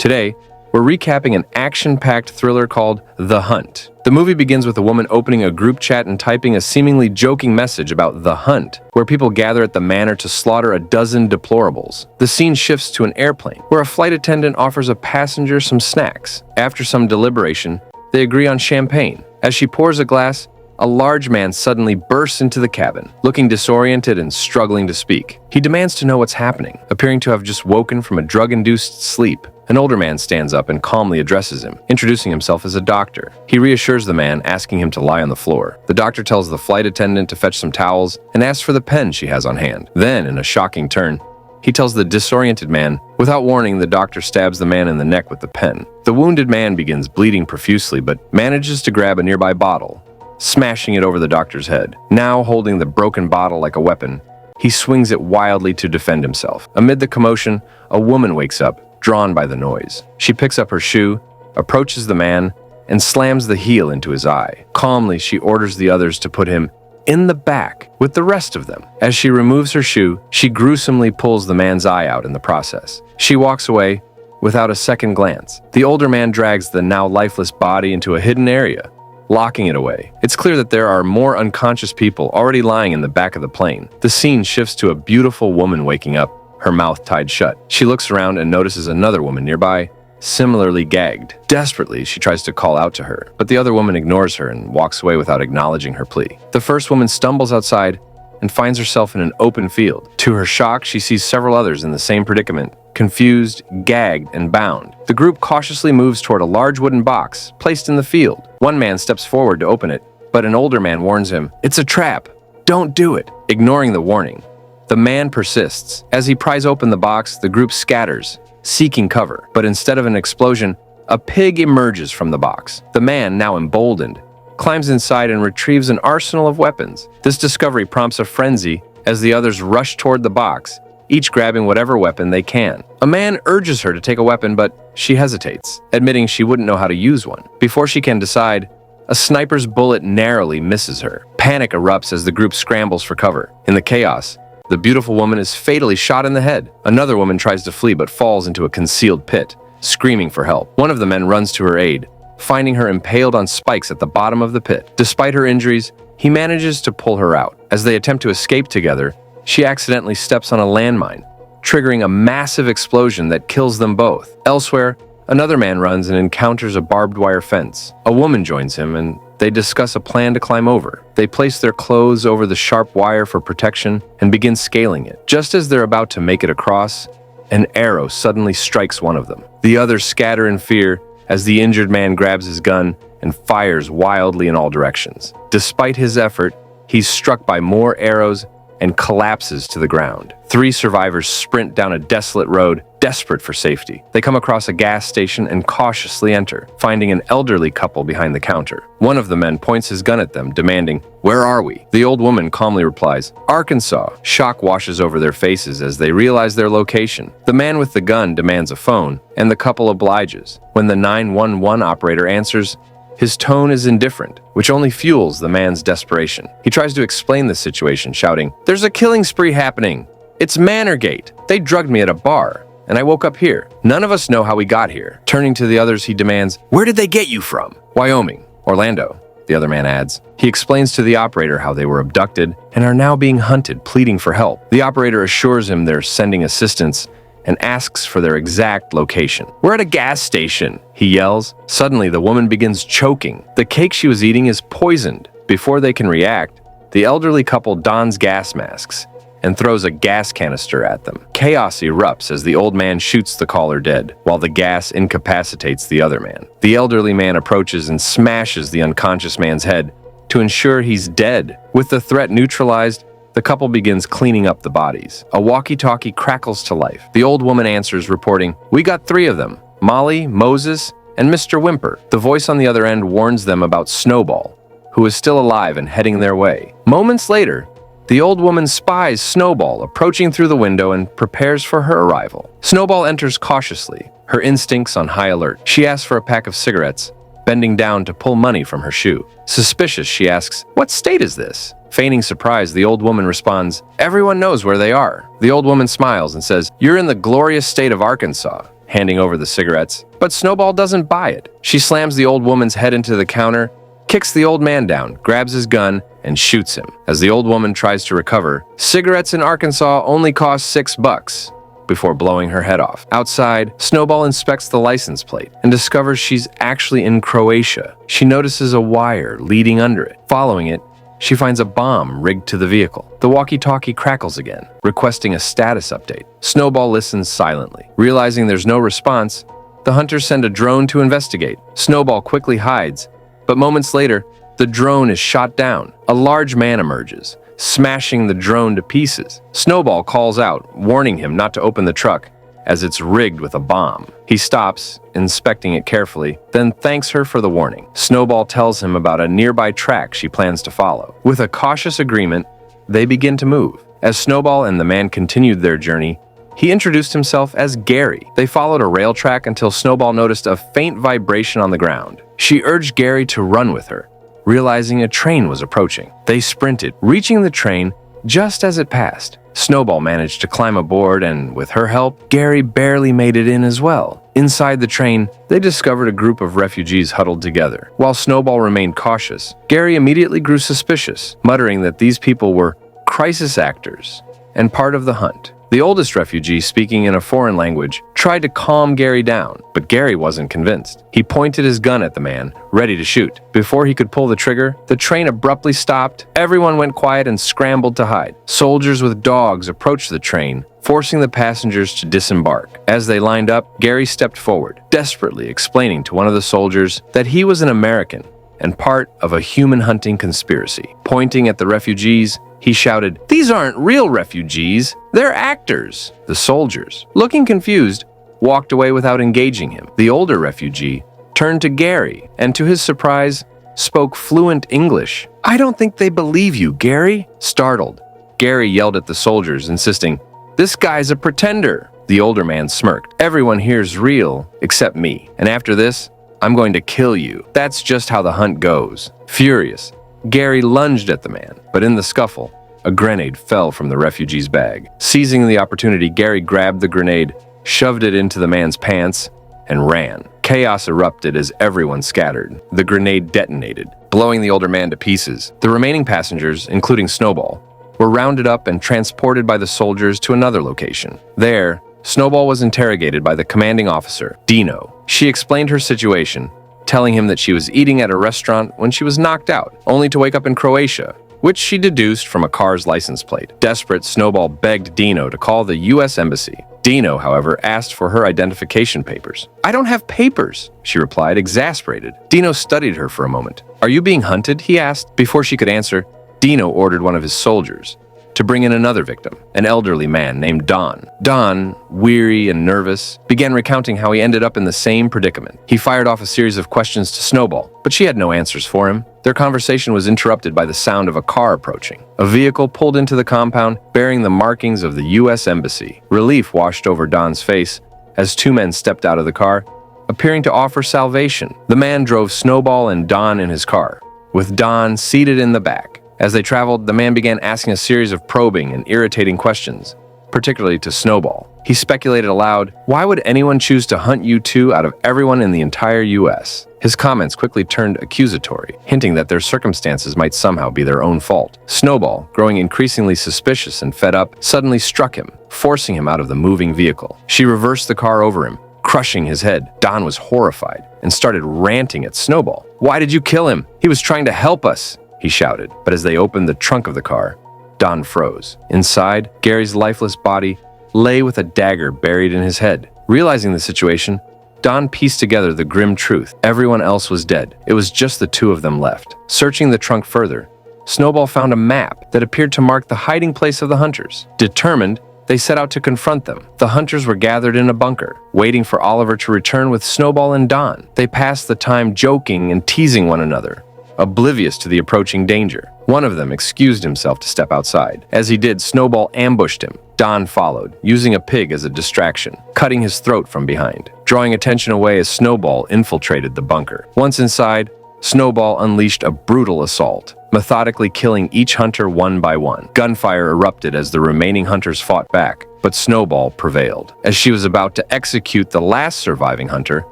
Today, we're recapping an action-packed thriller called The Hunt. The movie begins with a woman opening a group chat and typing a seemingly joking message about the hunt, where people gather at the manor to slaughter a dozen deplorables. The scene shifts to an airplane, where a flight attendant offers a passenger some snacks. After some deliberation, they agree on champagne. As she pours a glass, a large man suddenly bursts into the cabin, looking disoriented and struggling to speak. He demands to know what's happening, appearing to have just woken from a drug-induced sleep. An older man stands up and calmly addresses him, introducing himself as a doctor. He reassures the man, asking him to lie on the floor. The doctor tells the flight attendant to fetch some towels and asks for the pen she has on hand. Then, in a shocking turn, he tells the disoriented man. Without warning, the doctor stabs the man in the neck with the pen. The wounded man begins bleeding profusely but manages to grab a nearby bottle, smashing it over the doctor's head. Now holding the broken bottle like a weapon, he swings it wildly to defend himself. Amid the commotion, a woman wakes up, drawn by the noise. She picks up her shoe, approaches the man, and slams the heel into his eye. Calmly, she orders the others to put him in the back with the rest of them. As she removes her shoe, she gruesomely pulls the man's eye out in the process. She walks away without a second glance. The older man drags the now lifeless body into a hidden area, locking it away. It's clear that there are more unconscious people already lying in the back of the plane. The scene shifts to a beautiful woman waking up, her mouth tied shut. She looks around and notices another woman nearby, similarly gagged. Desperately, she tries to call out to her, but the other woman ignores her and walks away without acknowledging her plea. The first woman stumbles outside and finds herself in an open field. To her shock, she sees several others in the same predicament, confused, gagged, and bound. The group cautiously moves toward a large wooden box placed in the field. One man steps forward to open it, but an older man warns him, "It's a trap. Don't do it." Ignoring the warning, the man persists. As he pries open the box, the group scatters, seeking cover. But instead of an explosion, a pig emerges from the box. The man, now emboldened, climbs inside and retrieves an arsenal of weapons. This discovery prompts a frenzy as the others rush toward the box, each grabbing whatever weapon they can. A man urges her to take a weapon, but she hesitates, admitting she wouldn't know how to use one. Before she can decide, a sniper's bullet narrowly misses her. Panic erupts as the group scrambles for cover. In the chaos, the beautiful woman is fatally shot in the head. Another woman tries to flee but falls into a concealed pit, screaming for help. One of the men runs to her aid, finding her impaled on spikes at the bottom of the pit. Despite her injuries, he manages to pull her out. As they attempt to escape together, she accidentally steps on a landmine, triggering a massive explosion that kills them both. Elsewhere, another man runs and encounters a barbed wire fence. A woman joins him and they discuss a plan to climb over. They place their clothes over the sharp wire for protection and begin scaling it. Just as they're about to make it across, an arrow suddenly strikes one of them. The others scatter in fear as the injured man grabs his gun and fires wildly in all directions. Despite his effort, he's struck by more arrows and collapses to the ground. 3 survivors sprint down a desolate road, desperate for safety. They come across a gas station and cautiously enter, finding an elderly couple behind the counter. One of the men points his gun at them, demanding, "Where are we?" The old woman calmly replies, "Arkansas." Shock washes over their faces as they realize their location. The man with the gun demands a phone, and the couple obliges. When the 911 operator answers, his tone is indifferent, which only fuels the man's desperation. He tries to explain the situation, shouting, "There's a killing spree happening. It's Manorgate. They drugged me at a bar, and I woke up here. None of us know how we got here." Turning to the others, he demands, "Where did they get you from?" "Wyoming. Orlando," the other man adds. He explains to the operator how they were abducted and are now being hunted, pleading for help. The operator assures him they're sending assistance and asks for their exact location. "We're at a gas station," he yells. Suddenly, the woman begins choking. The cake she was eating is poisoned. Before they can react, the elderly couple dons gas masks and throws a gas canister at them. Chaos erupts as the old man shoots the caller dead, while the gas incapacitates the other man. The elderly man approaches and smashes the unconscious man's head to ensure he's dead. With the threat neutralized, the couple begins cleaning up the bodies. A walkie-talkie crackles to life. The old woman answers, reporting, "We got 3 of them, Molly, Moses, and Mr. Whymper." The voice on the other end warns them about Snowball, who is still alive and heading their way. Moments later, the old woman spies Snowball approaching through the window and prepares for her arrival. Snowball enters cautiously, her instincts on high alert. She asks for a pack of cigarettes, bending down to pull money from her shoe. Suspicious, she asks, "What state is this?" Feigning surprise, the old woman responds, "Everyone knows where they are." The old woman smiles and says, "You're in the glorious state of Arkansas, handing over the cigarettes. But Snowball doesn't buy it. She slams the old woman's head into the counter, kicks the old man down, grabs his gun, and shoots him. As the old woman tries to recover, cigarettes in Arkansas only cost $6 before blowing her head off. Outside, Snowball inspects the license plate and discovers she's actually in Croatia. She notices a wire leading under it. Following it, she finds a bomb rigged to the vehicle. The walkie-talkie crackles again, requesting a status update. Snowball listens silently. Realizing there's no response, the hunters send a drone to investigate. Snowball quickly hides, but moments later, the drone is shot down. A large man emerges, smashing the drone to pieces. Snowball calls out, warning him not to open the truck, as it's rigged with a bomb. He stops, inspecting it carefully, then thanks her for the warning. Snowball tells him about a nearby track she plans to follow. With a cautious agreement, they begin to move. As Snowball and the man continued their journey, he introduced himself as Gary. They followed a rail track until Snowball noticed a faint vibration on the ground. She urged Gary to run with her, realizing a train was approaching. They sprinted, reaching the train just as it passed. Snowball managed to climb aboard, and with her help, Gary barely made it in as well. Inside the train, they discovered a group of refugees huddled together. While Snowball remained cautious, Gary immediately grew suspicious, muttering that these people were crisis actors and part of the hunt. The oldest refugee, speaking in a foreign language, tried to calm Gary down, but Gary wasn't convinced. He pointed his gun at the man, ready to shoot. Before he could pull the trigger, the train abruptly stopped. Everyone went quiet and scrambled to hide. Soldiers with dogs approached the train, forcing the passengers to disembark. As they lined up, Gary stepped forward, desperately explaining to one of the soldiers that he was an American and part of a human hunting conspiracy. Pointing at the refugees, he shouted, "These aren't real refugees, they're actors." The soldiers, looking confused, walked away without engaging him. The older refugee turned to Gary and, to his surprise, spoke fluent English. "I don't think they believe you, Gary." Startled, Gary yelled at the soldiers, insisting, "This guy's a pretender." The older man smirked. "Everyone here's real, except me. And after this, I'm going to kill you." That's just how the hunt goes. Furious, Gary lunged at the man, but in the scuffle, a grenade fell from the refugee's bag. Seizing the opportunity, Gary grabbed the grenade, shoved it into the man's pants, and ran. Chaos erupted as everyone scattered. The grenade detonated, blowing the older man to pieces. The remaining passengers, including Snowball, were rounded up and transported by the soldiers to another location. There, Snowball was interrogated by the commanding officer, Dino. She explained her situation, telling him that she was eating at a restaurant when she was knocked out, only to wake up in Croatia, which she deduced from a car's license plate. Desperate, Snowball begged Dino to call the U.S. Embassy. Dino, however, asked for her identification papers. "I don't have papers," she replied, exasperated. Dino studied her for a moment. "Are you being hunted?" he asked. Before she could answer, Dino ordered one of his soldiers to bring in another victim, an elderly man named Don. Don, weary and nervous, began recounting how he ended up in the same predicament. He fired off a series of questions to Snowball, but she had no answers for him. Their conversation was interrupted by the sound of a car approaching. A vehicle pulled into the compound, bearing the markings of the U.S. Embassy. Relief washed over Don's face as two men stepped out of the car, appearing to offer salvation. The man drove Snowball and Don in his car, with Don seated in the back. As they traveled, the man began asking a series of probing and irritating questions, particularly to Snowball. He speculated aloud, "Why would anyone choose to hunt you two out of everyone in the entire U.S.? His comments quickly turned accusatory, hinting that their circumstances might somehow be their own fault. Snowball, growing increasingly suspicious and fed up, suddenly struck him, forcing him out of the moving vehicle. She reversed the car over him, crushing his head. Don was horrified and started ranting at Snowball. "Why did you kill him? He was trying to help us," he shouted. But as they opened the trunk of the car, Don froze. Inside, Gary's lifeless body lay with a dagger buried in his head. Realizing the situation, Don pieced together the grim truth. Everyone else was dead. It was just the two of them left. Searching the trunk further, Snowball found a map that appeared to mark the hiding place of the hunters. Determined, they set out to confront them. The hunters were gathered in a bunker, waiting for Oliver to return with Snowball and Don. They passed the time joking and teasing one another, oblivious to the approaching danger. One of them excused himself to step outside. As he did, Snowball ambushed him. Don followed, using a pig as a distraction, cutting his throat from behind, drawing attention away as Snowball infiltrated the bunker. Once inside, Snowball unleashed a brutal assault, methodically killing each hunter one by one. Gunfire erupted as the remaining hunters fought back, but Snowball prevailed. As she was about to execute the last surviving hunter,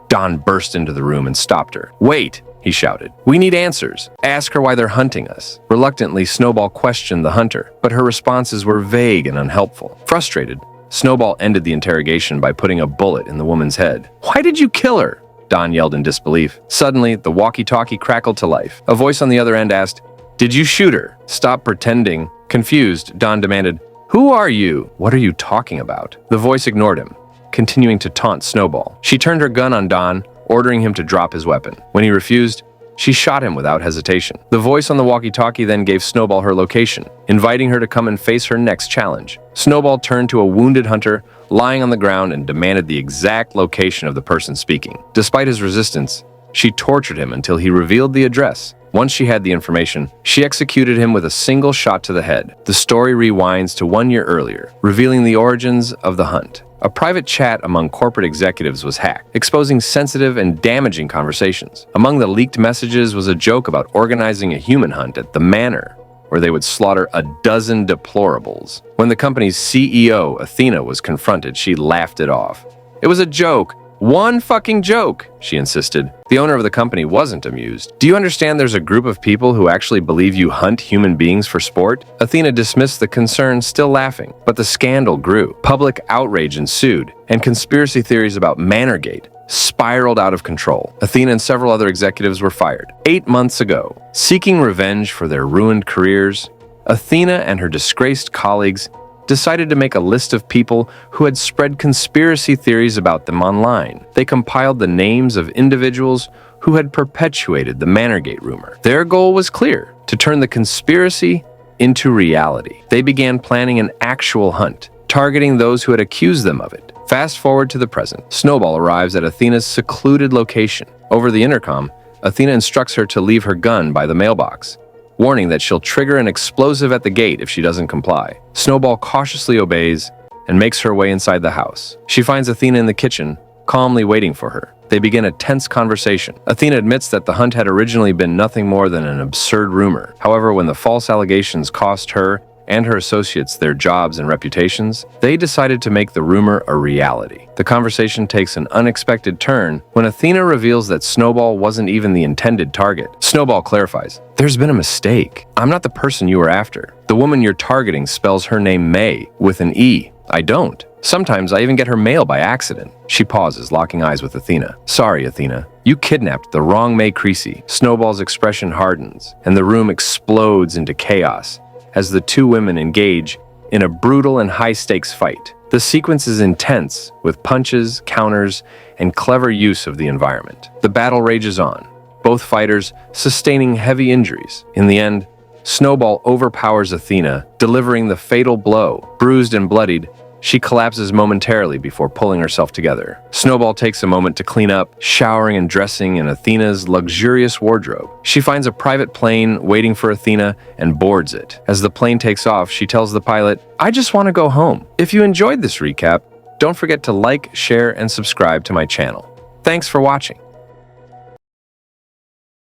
Don burst into the room and stopped her. "Wait!" he shouted. "We need answers. Ask her why they're hunting us." Reluctantly, Snowball questioned the hunter, but her responses were vague and unhelpful. Frustrated, Snowball ended the interrogation by putting a bullet in the woman's head. "Why did you kill her?" Don yelled in disbelief. Suddenly, the walkie-talkie crackled to life. A voice on the other end asked, "Did you shoot her?" "Stop pretending." Confused, Don demanded, "Who are you?" "What are you talking about?" The voice ignored him, continuing to taunt Snowball. She turned her gun on Don, ordering him to drop his weapon. When he refused, she shot him without hesitation. The voice on the walkie-talkie then gave Snowball her location, inviting her to come and face her next challenge. Snowball turned to a wounded hunter lying on the ground and demanded the exact location of the person speaking. Despite his resistance, she tortured him until he revealed the address. Once she had the information, she executed him with a single shot to the head. The story rewinds to 1 year earlier, revealing the origins of the hunt. A private chat among corporate executives was hacked, exposing sensitive and damaging conversations. Among the leaked messages was a joke about organizing a human hunt at the manor, where they would slaughter a dozen deplorables. When the company's CEO, Athena, was confronted, she laughed it off. "It was a joke. One fucking joke," she insisted. The owner of the company wasn't amused. "Do you understand there's a group of people who actually believe you hunt human beings for sport?" Athena dismissed the concern, still laughing. But the scandal grew. Public outrage ensued, and conspiracy theories about Manorgate spiraled out of control. Athena and several other executives were fired. 8 months ago, seeking revenge for their ruined careers, Athena and her disgraced colleagues decided to make a list of people who had spread conspiracy theories about them online. They compiled the names of individuals who had perpetuated the Manorgate rumor. Their goal was clear: to turn the conspiracy into reality. They began planning an actual hunt, targeting those who had accused them of it. Fast forward to the present. Snowball arrives at Athena's secluded location. Over the intercom, Athena instructs her to leave her gun by the mailbox, warning that she'll trigger an explosive at the gate if she doesn't comply. Snowball cautiously obeys and makes her way inside the house. She finds Athena in the kitchen, calmly waiting for her. They begin a tense conversation. Athena admits that the hunt had originally been nothing more than an absurd rumor. However, when the false allegations cost her and her associates their jobs and reputations, they decided to make the rumor a reality. The conversation takes an unexpected turn when Athena reveals that Snowball wasn't even the intended target. Snowball clarifies, "There's been a mistake. I'm not the person you were after. The woman you're targeting spells her name May with an E. I don't. Sometimes I even get her mail by accident." She pauses, locking eyes with Athena. "Sorry, Athena. You kidnapped the wrong May Creasy." Snowball's expression hardens, and the room explodes into chaos as the two women engage in a brutal and high-stakes fight. The sequence is intense, with punches, counters, and clever use of the environment. The battle rages on, both fighters sustaining heavy injuries. In the end, Snowball overpowers Athena, delivering the fatal blow. Bruised and bloodied, she collapses momentarily before pulling herself together. Snowball takes a moment to clean up, showering and dressing in Athena's luxurious wardrobe. She finds a private plane waiting for Athena and boards it. As the plane takes off, she tells the pilot, "I just want to go home." If you enjoyed this recap, don't forget to like, share, and subscribe to my channel. Thanks for watching.